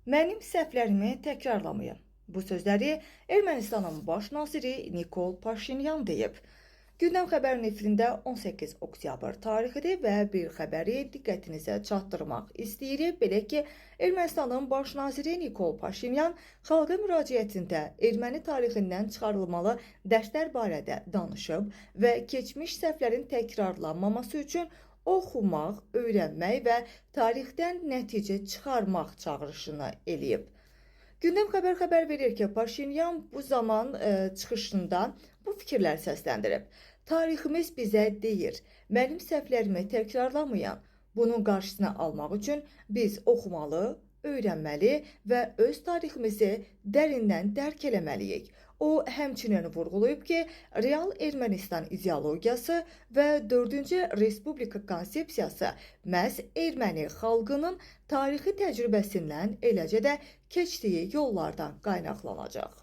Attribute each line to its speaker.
Speaker 1: Mənim səhvlərimi təkrarlamayın. Bu sözləri Ermənistanın baş naziri Nikol Paşinyan deyib. Gündəm xəbərin efirində 18 oktyabr tarixidir və bir xəbəri diqqətinizə çatdırmaq istəyirik. Belə ki, Ermənistanın baş naziri Nikol Paşinyan xalqa müraciətində erməni tarixindən çıxarılmalı dərslər barədə danışıb və keçmiş səhvlərin təkrarlanmaması üçün oxumaq, öyrənmək və tarixdən nəticə çıxarmaq çağırışını eləyib. Gündəm xəbər verir ki, Paşinyan bu zaman çıxışında bu fikirlər səsləndirib. Tariximiz bizə deyir, mənim səhvlərimi təkrarlamayın. Bunun qarşısını almaq üçün biz oxumalı, öyrənməli və öz tariximizi dərindən dərk eləməliyik. O, həmçinin vurğulayıb ki, real Ermənistan ideologiyası və 4-cü Respublika konsepsiyası məhz erməni xalqının tarixi təcrübəsindən, eləcə də keçdiyi yollardan qaynaqlanacaq.